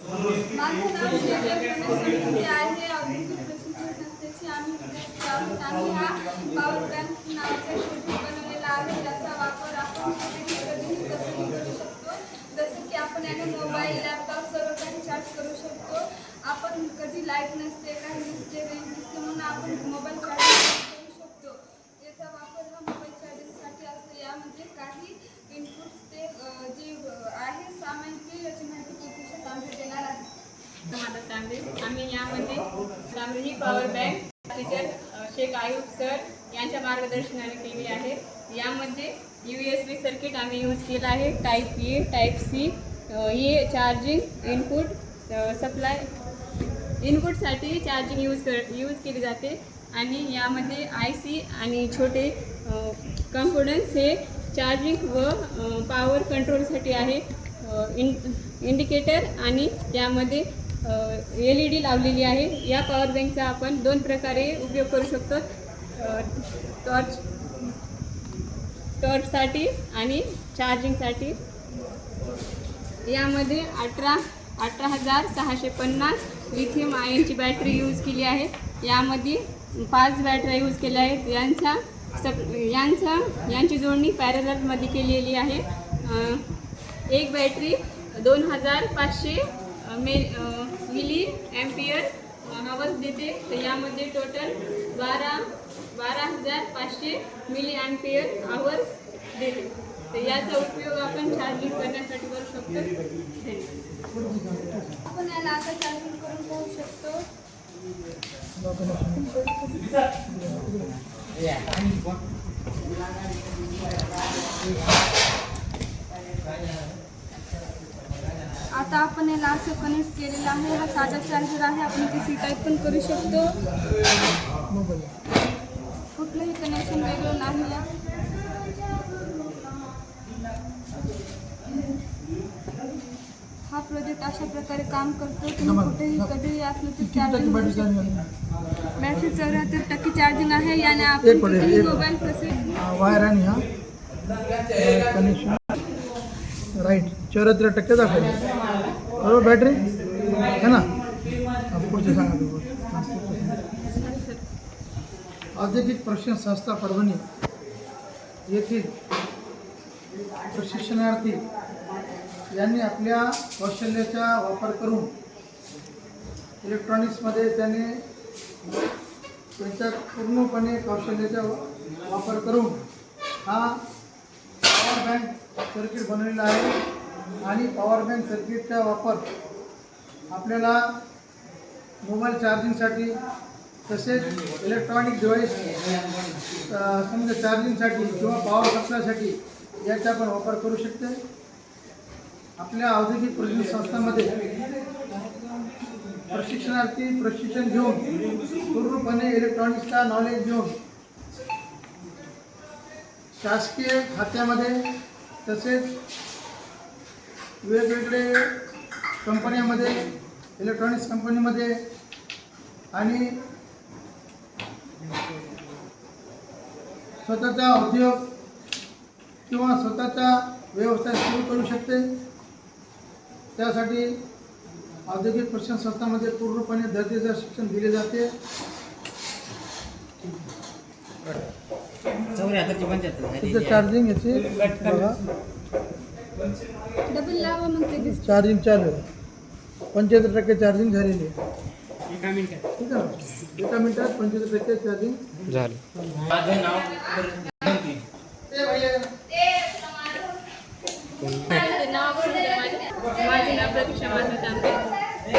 माझं नाव शेखर आहे. औद्योगिक प्रशिक्षण संस्थेची आम्ही हा पॉवर बँक नावाचा शोध बनवलेला आहे. ज्याचा वापर आपण कधीही करू शकतो. जसं की आपण याने मोबाईल, लॅपटॉप सर्व काही चार्ज करू शकतो. आपण कधी लाईट नसते, काही नसते, रेंज नसते म्हणून आपण मोबाईल चार्जिंग करू शकतो. याचा वापर हा मोबाईल चार्जिंगसाठी असतो. यामध्ये काही इनपुट्स ते जे आहे सामान ते याची माहिती प्रत्यक्षात आम्ही देणार आहे. माझं तांबे आम्ही यामध्ये तांबेही power bank teacher Shaikh Ayub sir यांच्या मार्गदर्शनाने केली आहे. यामध्ये USB सर्किट आम्ही यूज केला आहे. टाईप ए, टाईप सी, हे चार्जिंग इनपुट सप्लाय इनपुटसाठी चार्जिंग यूज केली जाते. आणि यामध्ये IC आणि छोटे कॉम्पोनंट्स हे चार्जिंग व पॉवर कंट्रोलसाठी आहे. इंडिकेटर आणि यामध्ये LED लावलेली आहे. या पॉवर बँकचा आपण 2 प्रकारे उपयोग करू शकतो. टॉर्चसाठी आणि चार्जिंगसाठी. यामध्ये 18,650 लिथियम आयनची बॅटरी यूज केली आहे. यामध्ये 5 बॅटऱ्या यूज केल्या आहेत. यांची जोडणी पॅरललमध्ये केलेली आहे. एक बॅटरी 2500 मिली ॲम्पियर आवर्स देते. तर यामध्ये टोटल 12,500 मिली ॲम्पियर आवर्स देते. तर याचा उपयोग आपण चार्जिंग करण्यासाठी करू शकतो. आपण याला आता चार्जिंग करून पाहू शकतो. आता आपण याला असं कनेक्ट केलेलं आहे. हा साधा चार्जर आहे. आपण PC टाईप पण करू शकतो. कुठलंही कनेक्शन वेगळं नाही. हा प्रोजेक्ट अशा प्रकारे काम करतो. तुम्ही कुठेही कधीही असलं तर चार्जिंग बॅटरी 74% चार्जिंग आहे. याने आपण कुठेही मोबाईल कसे वायर आणि हा कनेक्शन राईट 74% दाखवले बरोबर. बॅटरी है ना. पुढचे सांगा. औद्योगिक प्रशिक्षण संस्था परभणी येथील प्रशिक्षणार्थी यांनी आपल्या कौशल्याचा वापर करून इलेक्ट्रॉनिक्समध्ये त्यांच्या पूर्णपणे कौशल्याचा वापर करून हा पॉवर बँक सर्किट बनवलेला आहे. आणि पॉवर बँक सर्किटचा वापर आपल्याला मोबाईल चार्जिंगसाठी तसेच इलेक्ट्रॉनिक डिव्हाइस समजा चार्जिंगसाठी किंवा पॉवर सप्लायसाठी याचा आपण वापर करू शकते. आपल्या औद्योगिक प्रशिक्षण संस्थांमध्ये प्रशिक्षणार्थी प्रशिक्षण घेऊन पूर्णपणे इलेक्ट्रॉनिक्सचा नॉलेज घेऊन शासकीय खात्यामध्ये तसेच वेगवेगळे कंपन्यामध्ये इलेक्ट्रॉनिक्स कंपनीमध्ये आणि स्वतःचा उद्योग किंवा स्वतःचा व्यवसाय सुरू करू शकते. त्यासाठी औद्योगिक प्रशिक्षण संस्थांमध्ये पूर्णपणे दर्जेदार शिक्षण दिले जाते. चार्जिंग याची बघा डबल लावा मग ते चार्जिंग चालू आहे. 75% चार्जिंग झालेली आहे. ठीक आहे. एका मिनिटात 75% चार्जिंग झाली. माझं नाव प्रतीक्षा तांबे.